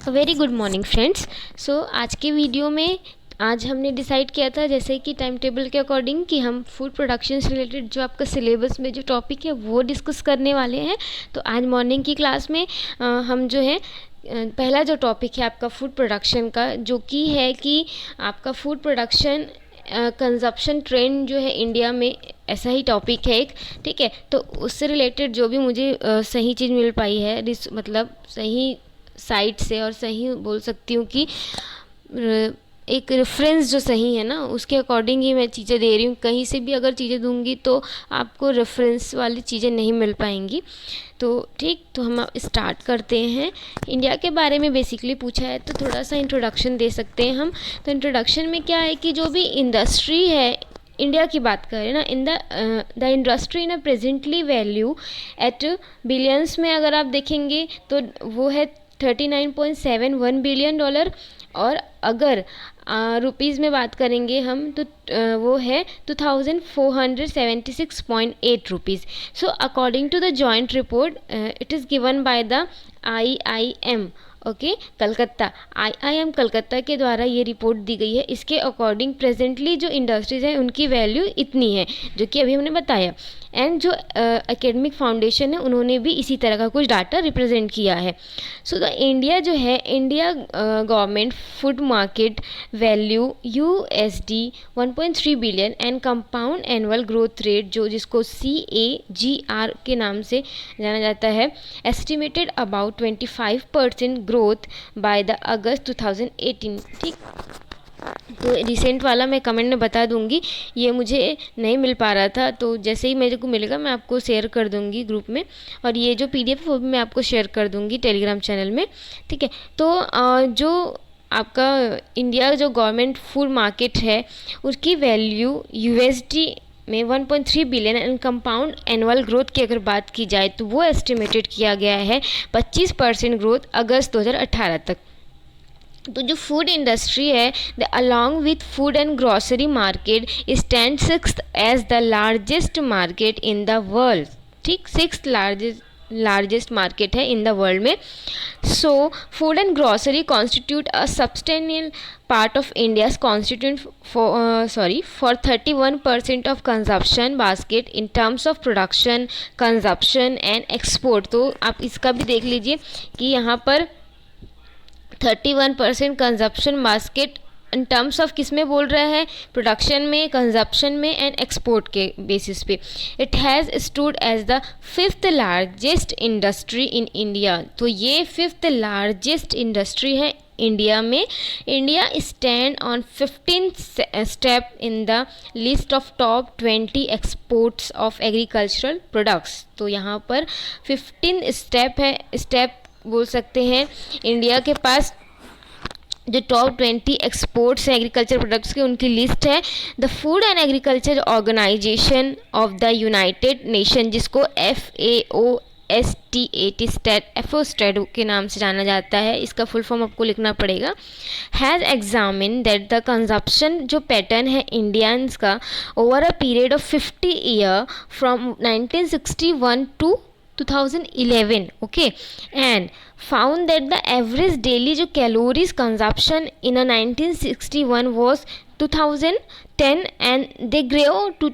Very good morning friends. So आज के video में आज हमने डिसाइड किया था जैसे कि टाइम टेबल के अकॉर्डिंग कि हम फूड प्रोडक्शन से रिलेटेड जो आपका सिलेबस में जो टॉपिक है वो डिस्कस करने वाले हैं। तो आज मॉर्निंग की क्लास में हम जो है पहला जो टॉपिक है आपका फूड प्रोडक्शन का, जो कि है कि आपका फूड प्रोडक्शन कंजप्शन ट्रेंड जो है इंडिया में, ऐसा ही टॉपिक है एक। ठीक है, तो उससे रिलेटेड जो भी मुझे सही चीज़ मिल पाई है, मतलब सही साइट से, और सही बोल सकती हूँ कि एक रेफरेंस जो सही है ना, उसके अकॉर्डिंग ही मैं चीज़ें दे रही हूँ। कहीं से भी अगर चीज़ें दूंगी तो आपको रेफरेंस वाली चीज़ें नहीं मिल पाएंगी। तो ठीक, तो हम स्टार्ट करते हैं। इंडिया के बारे में बेसिकली पूछा है तो थोड़ा सा इंट्रोडक्शन दे सकते हैं हम। तो इंट्रोडक्शन में क्या है कि जो भी इंडस्ट्री है, इंडिया की बात करें ना, the industry in presently value at billions में अगर आप देखेंगे तो वो है $39.71 बिलियन। और अगर रुपीज़ में बात करेंगे हम तो वो है 2476.8 rupees. So according to the joint report it is given by the IIM Calcutta. IIM Calcutta के द्वारा ये रिपोर्ट दी गई है। इसके अकॉर्डिंग प्रेजेंटली जो इंडस्ट्रीज़ हैं उनकी वैल्यू इतनी है, जो कि अभी हमने बताया। एंड जो एकेडमिक फाउंडेशन है उन्होंने भी इसी तरह का कुछ डाटा रिप्रेजेंट किया है। सो द इंडिया जो है, India government food market value USD 1.3 billion and compound annual growth rate जो जिसको CAGR के नाम से जाना जाता है, estimated about 25% growth by the August 2018। ठीक, तो रिसेंट वाला मैं कमेंट में बता दूंगी, ये मुझे नहीं मिल पा रहा था, तो जैसे ही मेरे को मिलेगा मैं आपको शेयर कर दूंगी ग्रुप में। और ये जो PDF है वो भी मैं आपको शेयर कर दूंगी टेलीग्राम चैनल में। ठीक है, तो जो आपका इंडिया जो गवर्नमेंट फूड मार्केट है उसकी वैल्यू USD में 1.3 billion and compound annual growth की अगर बात की जाए तो वो एस्टिमेटेड किया गया है 25% ग्रोथ अगस्त 2018 तक। तो जो फूड इंडस्ट्री है, the along with food and grocery market stand 6th as the largest market in the world. ठीक, 6th लार्जेस्ट मार्केट है इन द वर्ल्ड में। So food and grocery constitute a substantial part of India's constitute for 31% of consumption basket in terms of production, consumption and export. तो आप इसका भी देख लीजिए कि यहाँ पर 31% consumption basket in terms of किस में बोल रहा है, प्रोडक्शन में, कंजप्शन में एंड एक्सपोर्ट के बेसिस पे। It has stood as the 5th largest industry in India. तो ये 5th लार्जेस्ट इंडस्ट्री है इंडिया में। India stand on 15th step in the list of top 20 exports of agricultural products. तो यहाँ पर 15 step बोल सकते हैं इंडिया के पास जो टॉप 20 एक्सपोर्ट्स हैं एग्रीकल्चर प्रोडक्ट्स के, उनकी लिस्ट है। The Food and Agriculture Organization of the United Nation, जिसको FAO के नाम से जाना जाता है, इसका फुल फॉर्म आपको लिखना पड़ेगा, has examine that the consumption जो पैटर्न है इंडियंस का over a period of 50 year from 1961 to 2011, and found that the average daily जो calories consumption in a 1961 was 2010 and they grew to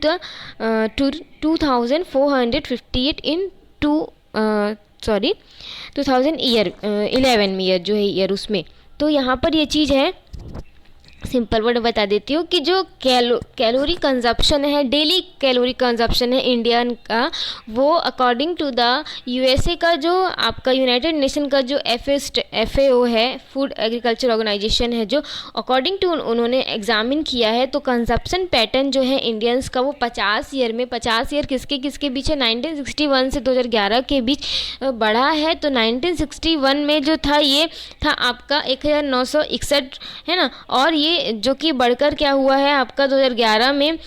2458 in 2011 में, जो है ईयर उसमें। तो यहाँ पर ये चीज़ है, सिंपल वर्ड बता देती हूँ कि जो कैलोरी कंजप्शन है, डेली कैलोरी कंजप्शन है इंडियन का, वो अकॉर्डिंग टू द USA का जो आपका यूनाइटेड नेशन का जो FAO है, फूड एग्रीकल्चर ऑर्गेनाइजेशन है, जो अकॉर्डिंग टू उन्होंने एग्जामिन किया है, तो कंजप्शन पैटर्न जो है इंडियंस का वो 50 ईयर में, 50 ईयर किसके किसके बीच है, 1961 से 2011 के बीच बढ़ा है। तो 1961 में जो था ये था आपका 1961 है ना, और ये जो कि बढ़कर क्या हुआ है आपका 2011 में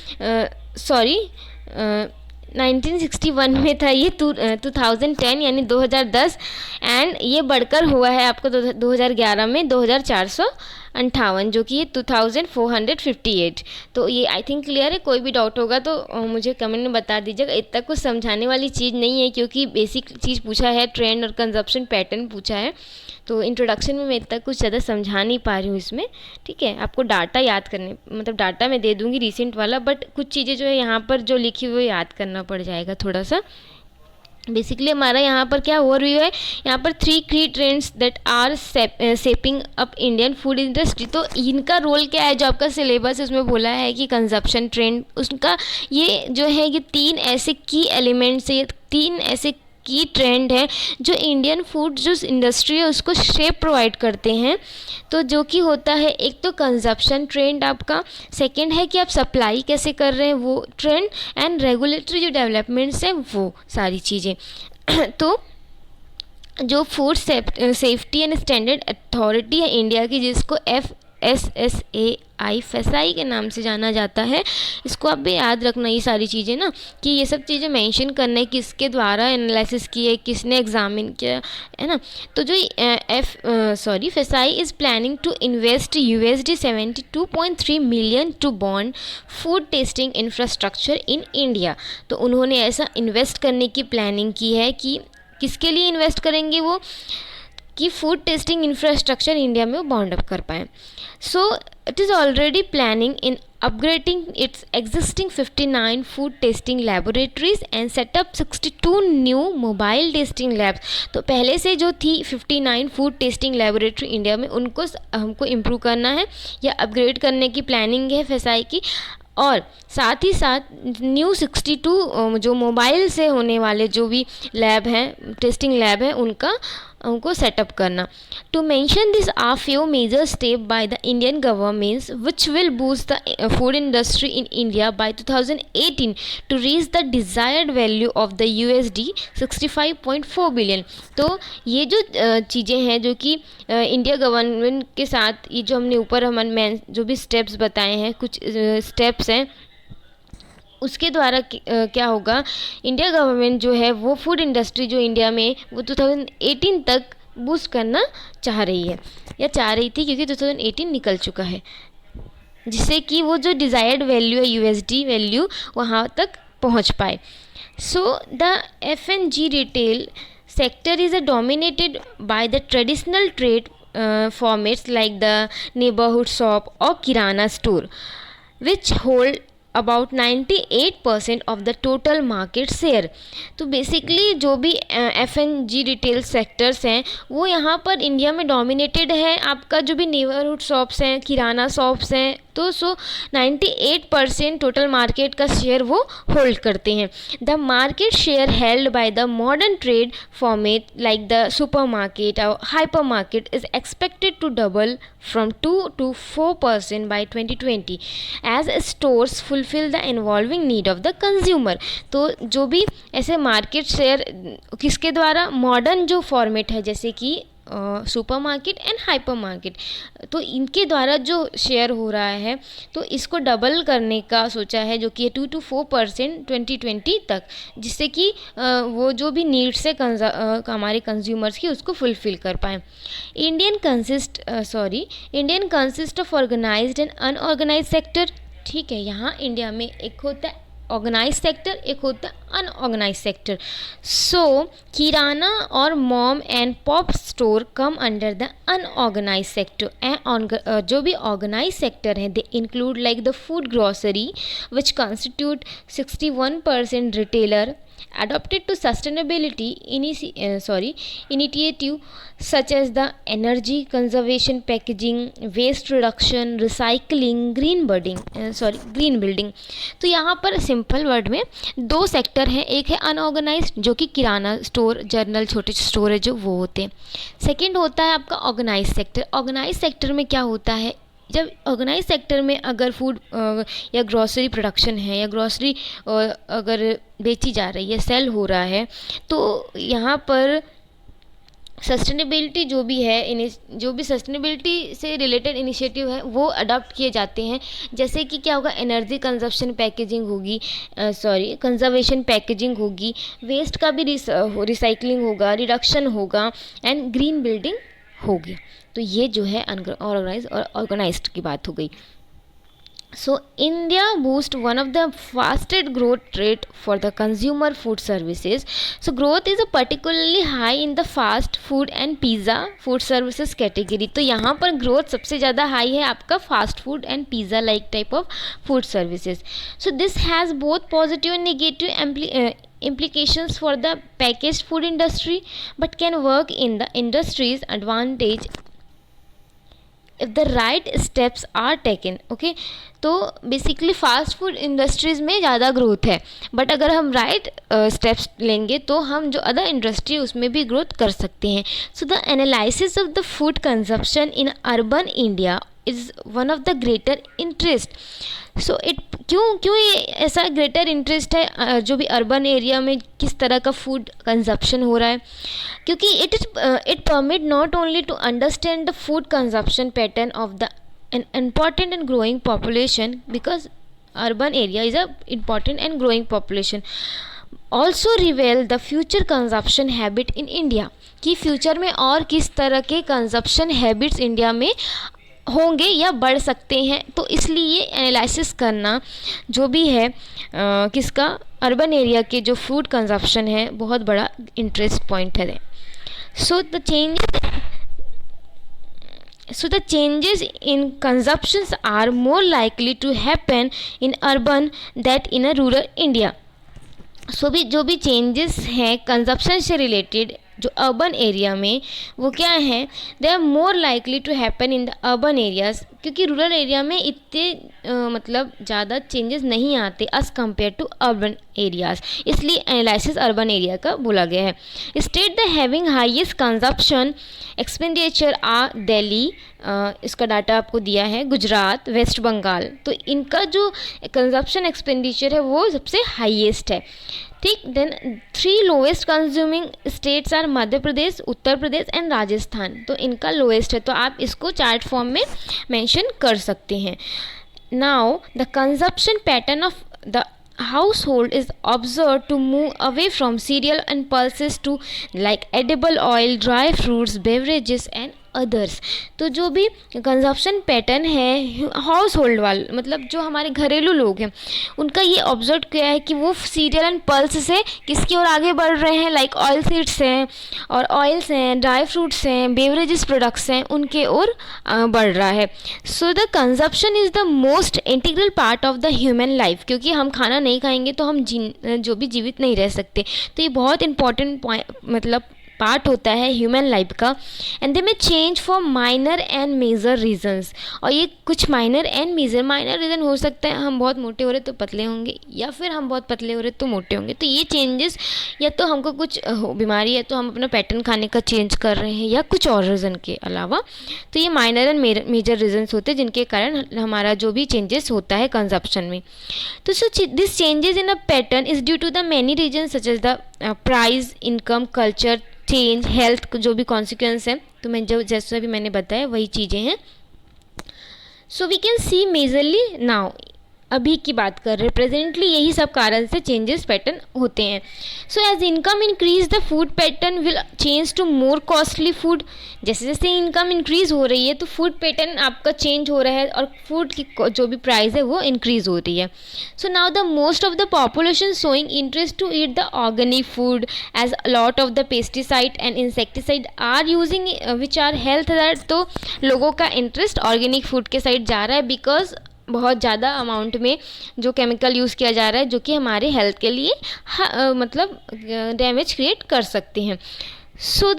1961 में था ये 2010 यानी 2010, एंड ये बढ़कर हुआ है आपका 2011 में 2458, जो कि ये 2458। तो ये आई थिंक क्लियर है। कोई भी डाउट होगा तो मुझे कमेंट में बता दीजिएगा। इतना कुछ समझाने वाली चीज़ नहीं है क्योंकि बेसिक चीज़ पूछा है, ट्रेंड और कंजप्शन पैटर्न पूछा है। तो इंट्रोडक्शन में मैं इतना कुछ ज़्यादा समझा नहीं पा रही हूँ इसमें, ठीक है। आपको डाटा याद करने, मतलब डाटा मैं दे दूँगी रिसेंट वाला, बट कुछ चीज़ें जो है यहाँ पर जो लिखी हुई याद करना पड़ जाएगा थोड़ा सा। बेसिकली हमारा यहाँ पर क्या ओवरव्यू है, यहाँ पर 3 की trends that are shaping up Indian food industry. तो इनका रोल क्या है, जो आपका सिलेबस है उसमें बोला है कि कंजप्शन ट्रेंड, उसका ये जो है ये 3 ऐसे की एलिमेंट्स है, 3 ऐसे की ट्रेंड है जो इंडियन फूड जो इंडस्ट्री है उसको शेप प्रोवाइड करते हैं। तो जो कि होता है, एक तो कंजप्शन ट्रेंड आपका, सेकंड है कि आप सप्लाई कैसे कर रहे हैं वो ट्रेंड, एंड रेगुलेटरी जो डेवलपमेंट्स हैं वो सारी चीज़ें। तो जो food safety and standard authority है इंडिया की, जिसको FSSAI फैसाई के नाम से जाना जाता है, इसको आप भी याद रखना ये सारी चीज़ें ना, कि ये सब चीज़ें मेंशन करना है किसके द्वारा एनालिसिस की है, किसने एग्जामिन किया है ना। तो जो FSSAI is planning to invest $72.3 million to bond food testing infrastructure in India. तो उन्होंने ऐसा इन्वेस्ट करने की प्लानिंग की है कि किसके लिए इन्वेस्ट करेंगे वो, कि फूड टेस्टिंग इंफ्रास्ट्रक्चर इंडिया में वो बाउंड अप कर पाएँ। So it is already planning in upgrading it's existing 59 food testing laboratories and setup 62 new mobile testing labs. तो पहले से जो थी 59 फूड टेस्टिंग लेबोरेटरी इंडिया में, उनको हमको इम्प्रूव करना है या अपग्रेड करने की प्लानिंग है फैसाई की, और साथ ही साथ न्यू 62 जो मोबाइल से होने वाले जो भी लैब हैं, टेस्टिंग लैब है, उनको सेटअप करना। To mention this are few major step by the Indian governments which will boost the food industry in India by 2018 to reach the desired value of the $65.4 billion. तो ये जो चीज़ें हैं जो कि इंडिया गवर्नमेंट के साथ, ये जो हमने ऊपर जो भी स्टेप्स बताए हैं, कुछ स्टेप्स हैं, उसके द्वारा क्या होगा, इंडिया गवर्नमेंट जो है वो फूड इंडस्ट्री जो इंडिया में वो 2018 तक बूस्ट करना चाह रही है, या चाह रही थी, क्योंकि 2018 निकल चुका है, जिससे कि वो जो डिज़ायर्ड वैल्यू है USD वैल्यू वहाँ तक पहुँच पाए। So the FNG retail sector is dominated by the traditional trade formats like the neighborhood shop or kirana store, which hold about 98% of the total market share. तो basically जो भी FNG retail sectors हैं वो यहाँ पर India में dominated है। आपका जो भी नेबरहुड शॉप्स हैं, किराना शॉप्स हैं, तो 98% टोटल मार्केट का शेयर वो होल्ड करते हैं। The market share held by the modern trade format like the super market और hyper market is expected to double from 2 to 4% by 2020 as stores fulfill the evolving need of the consumer। तो जो भी ऐसे market share किसके द्वारा, modern जो format है जैसे कि super market and hyper market, तो इनके द्वारा जो शेयर हो रहा है, तो इसको डबल करने का सोचा है, जो कि 2 to 4% 2020 तक, जिससे कि वो जो भी नीड्स है हमारे कंज्यूमर्स की उसको फुलफ़िल कर पाएँ। Indian consist of organised and unorganised sector. ठीक है, यहाँ इंडिया में एक होता है ऑर्गेनाइज सेक्टर, एक होता है अनऑर्गेनाइज सेक्टर। सो किराना और mom and pop store come under the unorganised sector. And जो भी ऑर्गेनाइज सेक्टर है they include like the food grocery which constitute 61% retailer adopted to sustainability initiative such as the energy conservation, packaging, waste reduction, recycling, green building। तो यहाँ पर simple word में 2 sector हैं, एक है अनऑर्गेनाइज्ड जो कि किराना स्टोर, जनरल छोटे स्टोर है जो वो होते हैं। सेकंड होता है आपका ऑर्गेनाइज सेक्टर। ऑर्गेनाइज सेक्टर में क्या होता है, जब ऑर्गेनाइज सेक्टर में अगर फूड या ग्रॉसरी प्रोडक्शन है या ग्रॉसरी अगर बेची जा रही है, सेल हो रहा है, तो यहाँ पर सस्टेनेबिलिटी जो भी सस्टेनेबिलिटी से रिलेटेड इनिशिएटिव है वो अडॉप्ट किए जाते हैं। जैसे कि क्या होगा, एनर्जी कंजप्शन पैकेजिंग होगी, कंजर्वेशन पैकेजिंग होगी, वेस्ट का भी रिसाइकलिंग होगा, रिडक्शन होगा एंड ग्रीन बिल्डिंग होगी। तो ये जो है अनऑर्गेनाइज और ऑर्गेनाइज्ड की बात हो गई। So India boasts one of the fastest growth rate for the consumer food services. So growth is a particularly high in the fast food and pizza food services category. तो यहाँ पर growth सबसे ज़्यादा high है आपका fast food and pizza like type of food services. So this has both positive and negative implications for the packaged food industry, but can work in the industry's advantage if the right steps are taken. Okay तो basically fast food industries में ज़्यादा growth है, but अगर हम right steps लेंगे तो हम जो अदर इंडस्ट्री उसमें भी ग्रोथ कर सकते हैं. So the analysis of the food consumption in urban India is one of the greater interest. So it क्यों ये ऐसा ग्रेटर इंटरेस्ट है जो भी अर्बन एरिया में किस तरह का फूड कंजप्शन हो रहा है, क्योंकि it permit not only to understand the food consumption pattern of the an important and growing population, because urban area is a important and growing population, also reveal the future consumption habit in India, कि future में और किस तरह के consumption habits India में होंगे या बढ़ सकते हैं. तो इसलिए एनालिसिस करना जो भी है किसका अर्बन एरिया के जो फूड कंजप्शन है बहुत बड़ा इंटरेस्ट पॉइंट है. So the changes in consumptions are more likely to happen in urban than in a rural India. So भी जो भी चेंजेस हैं कंजप्शन से रिलेटेड जो अर्बन एरिया में वो क्या है, they are more likely to happen in the urban areas, क्योंकि रूरल एरिया में इतने मतलब ज़्यादा चेंजेस नहीं आते as compare to urban areas, इसलिए एनालिसिस अर्बन एरिया का बोला गया है. State the having highest consumption expenditure आ दिल्ली, इसका डाटा आपको दिया है, गुजरात, वेस्ट बंगाल, तो इनका जो कंजप्शन एक्सपेंडिचर है वो सबसे हाईएस्ट है. ठीक. Then 3 lowest consuming states are Madhya Pradesh, Uttar Pradesh and Rajasthan, तो इनका लोएस्ट है, तो आप इसको चार्ट फॉर्म में मेंशन कर सकते हैं. Now the consumption pattern of the household is observed to move away from cereal and pulses to like edible oil, dry fruits, beverages and others. तो जो भी कंजप्शन पैटर्न है हाउस होल्ड वाल मतलब जो हमारे घरेलू लोग हैं उनका ये ऑब्जर्व किया है कि वो सीरियल एंड पल्स से किसकी ओर आगे बढ़ रहे हैं, लाइक ऑयल सीड्स हैं और ऑयल्स हैं, ड्राई फ्रूट्स हैं, बेवरेजेस प्रोडक्ट्स हैं, उनके ओर बढ़ रहा है. So the consumption is the most integral part of the human life, क्योंकि हम खाना नहीं खाएंगे तो हम जो भी जीवित नहीं रह सकते, तो ये बहुत इंपॉर्टेंट मतलब पार्ट होता है ह्यूमन लाइफ का. And they may change for minor and major reasons, और ये कुछ minor and major, minor reason हो सकता है हम बहुत मोटे हो रहे तो पतले होंगे, या फिर हम बहुत पतले हो रहे तो मोटे होंगे. तो ये चेंजेस या तो हमको कुछ बीमारी है तो हम अपना पैटर्न खाने का चेंज कर रहे हैं, या कुछ और रीज़न के अलावा. तो ये माइनर एंड मेजर रीजन्स होते हैं जिनके कारण हमारा जो भी चेंजेस होता है कंजप्शन में. तो so this changes in a pattern is due to the many reason such as the price, income, culture, change, health जो भी कॉन्सिक्वेंस है, तो मैं जो जैसा भी मैंने बताया वही चीज़ें हैं. So we can see majorly now, अभी की बात कर रहे हैं प्रेजेंटली, यही सब कारण से चेंजेस पैटर्न होते हैं. So as income increase the food pattern will change to more costly food. जैसे जैसे इनकम इंक्रीज हो रही है तो फूड पैटर्न आपका चेंज हो रहा है और फूड की जो भी प्राइस है वो इंक्रीज हो रही है. So now the most of the population showing interest to eat the organic food as lot of the pesticide and insecticide are using which are health that. तो लोगों का इंटरेस्ट ऑर्गेनिक फूड के side जा रहा है because बहुत ज़्यादा amount में जो केमिकल यूज़ किया जा रहा है जो कि हमारे हेल्थ के लिए मतलब डैमेज क्रिएट कर सकते हैं. सो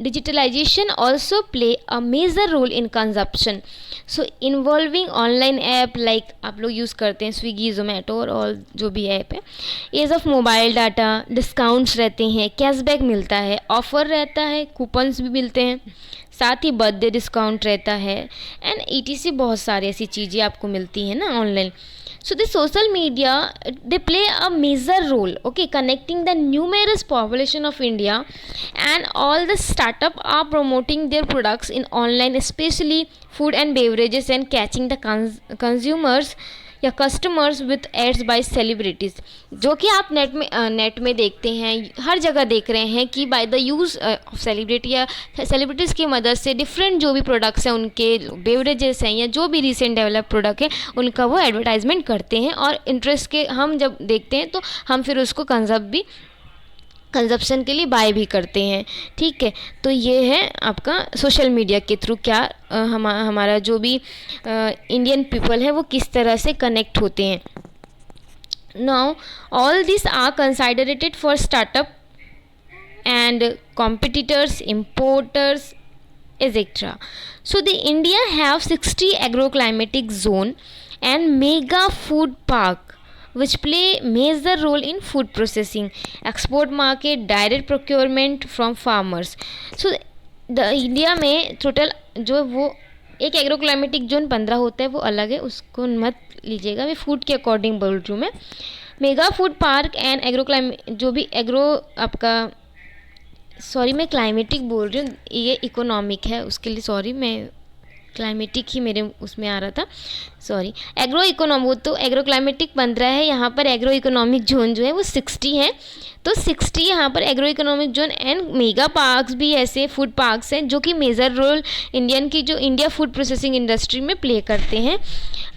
digitalization also play a major role in consumption. So involving online app like आप लोग यूज़ करते हैं स्विगी, जोमेटो और जो भी ऐप है, age of mobile data, discounts रहते हैं, कैशबैक मिलता है, ऑफ़र रहता है, कूपन्स भी मिलते हैं, साथ ही बर्थडे डिस्काउंट रहता है एंड ETC बहुत सारी ऐसी चीज़ें आपको मिलती हैं ना online. So the social media they play a major role, okay, connecting the numerous population of India, and all the startup are promoting their products in online, especially food and beverages, and catching the consumers या customers with ads by celebrities, जो कि आप net में देखते हैं, हर जगह देख रहे हैं कि by the use of celebrity या सेलिब्रिटीज़ की मदद से डिफरेंट जो भी प्रोडक्ट्स हैं, उनके बेवरेजेस हैं या जो भी रिसेंट डेवलप प्रोडक्ट है, उनका वो एडवर्टाइजमेंट करते हैं और इंटरेस्ट के हम जब देखते हैं तो हम फिर उसको कंजप्शन के लिए बाय भी करते हैं। ठीक है, तो ये है आपका सोशल मीडिया के थ्रू क्या हमारा जो भी इंडियन पीपल है वो किस तरह से कनेक्ट होते हैं। Now all this are considerated for startup and competitors, importers, etc. So the India have 60 agroclimatic zone and mega food park which play major role in food processing, export market, direct procurement from farmers. So the India में total जो वो एक agroclimatic zone 15 होता है वो अलग है, उसको मत लीजिएगा, मैं फूड के अकॉर्डिंग बोल रही हूँ मैं। मेगा फूड पार्क एंड जो भी एग्रो आपका सॉरी मैं क्लाइमेटिक बोल रही हूँ, ये इकोनॉमिक है, उसके लिए सॉरी, मैं क्लाइमेटिक ही मेरे उसमें आ रहा था, सॉरी। एग्रो इकोनॉमिक, वो तो एग्रो क्लाइमेटिक 15 है, यहाँ पर एग्रो इकोनॉमिक जोन जो है वो 60 है। तो 60 यहाँ पर agro economic zone and mega parks भी ऐसे फूड पार्क्स हैं जो कि major role India food processing industry में प्ले करते हैं,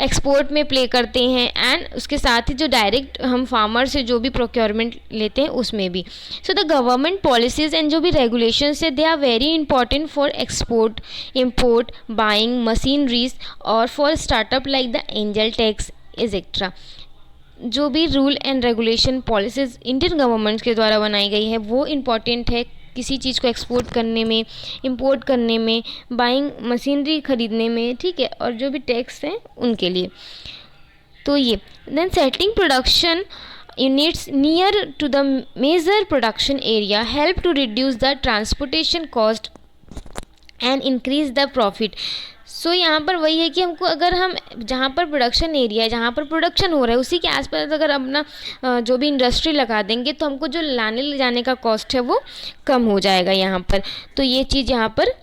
एक्सपोर्ट में प्ले करते हैं, एंड उसके साथ ही जो डायरेक्ट हम फार्मर से जो भी प्रोक्योरमेंट लेते हैं उसमें भी। So the government policies and जो भी रेगुलेशंस है they are very important for export, import, buying machineries और for startup like the angel tax etcetera. जो भी rule and regulation policies Indian government के द्वारा बनाई गई है वो इम्पॉर्टेंट है किसी चीज़ को एक्सपोर्ट करने में, इंपोर्ट करने में, बाइंग मशीनरी खरीदने में, ठीक है, और जो भी टैक्स हैं उनके लिए। तो ये then setting production units near to the major production area help to reduce the transportation cost and increase the profit. So यहाँ पर वही है कि हमको अगर हम जहाँ पर प्रोडक्शन एरिया है, जहाँ पर प्रोडक्शन हो रहा है उसी के आसपास अगर अपना जो भी इंडस्ट्री लगा देंगे तो हमको जो लाने ले जाने का कॉस्ट है वो कम हो जाएगा यहाँ पर। तो ये चीज़ यहाँ पर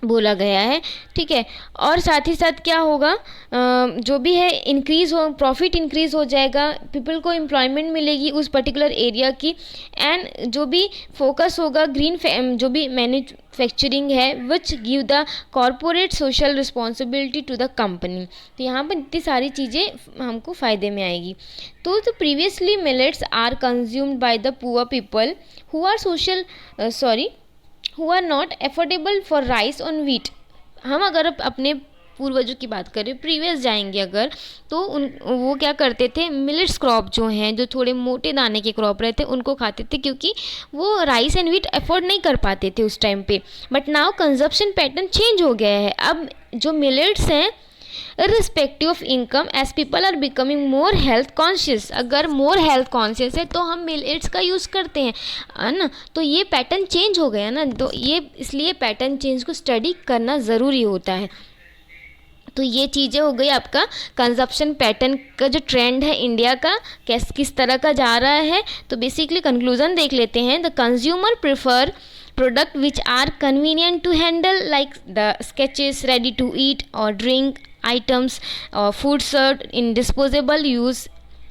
बोला गया है, ठीक है। और साथ ही साथ क्या होगा, जो भी है प्रॉफिट इंक्रीज़ हो जाएगा, पीपल को एम्प्लॉयमेंट मिलेगी उस पर्टिकुलर एरिया की, एंड जो भी फोकस होगा जो भी मैन्युफैक्चरिंग है which give the corporate social responsibility to the company. तो यहाँ पर इतनी सारी चीज़ें हमको फ़ायदे में आएगी। तो previously millets are consumed by the poor people who are who are not affordable for rice on wheat। हम अगर अपने पूर्वजों की बात करें, प्रीवियस जाएंगे अगर, तो वो क्या करते थे, मिलेट्स क्रॉप जो हैं, जो थोड़े मोटे दाने के क्रॉप रहते हैं उनको खाते थे क्योंकि वो राइस एंड व्हीट अफोर्ड नहीं कर पाते थे उस टाइम पे। But now consumption pattern change हो गया है। अब जो मिलेट्स हैं irrespective of income as people are becoming more health conscious, अगर more health conscious है तो हम मिलेट्स का यूज़ करते हैं, है ना। तो ये पैटर्न चेंज हो गया ना, तो ये इसलिए पैटर्न चेंज को स्टडी करना ज़रूरी होता है। तो ये चीज़ें हो गई आपका कंजप्शन पैटर्न का जो ट्रेंड है इंडिया का किस तरह का जा रहा है। तो बेसिकली कंक्लूजन देख लेते हैं। The consumer prefer product which are convenient to handle like the sketches, ready to eat or drink items, food served in disposable use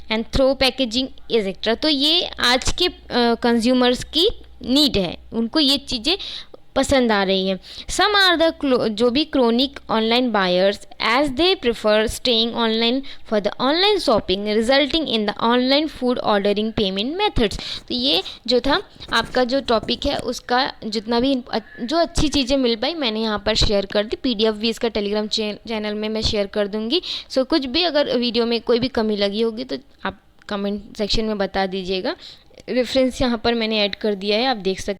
and throw packaging etc। तो ये आज के कंज्यूमर्स की नीड है, उनको ये चीज़ें पसंद आ रही हैं। सम आर द जो भी chronic online buyers as they prefer staying online for the online shopping resulting in the online food ordering payment methods. तो ये जो था आपका जो टॉपिक है उसका जितना भी जो अच्छी चीज़ें मिल पाई मैंने यहाँ पर शेयर कर दी। PDF भी इसका टेलीग्राम चैनल में मैं शेयर कर दूँगी। सो कुछ भी अगर वीडियो में कोई भी कमी लगी होगी तो आप कमेंट सेक्शन में बता दीजिएगा। रेफरेंस यहाँ पर मैंने ऐड कर दिया है, आप देख सकते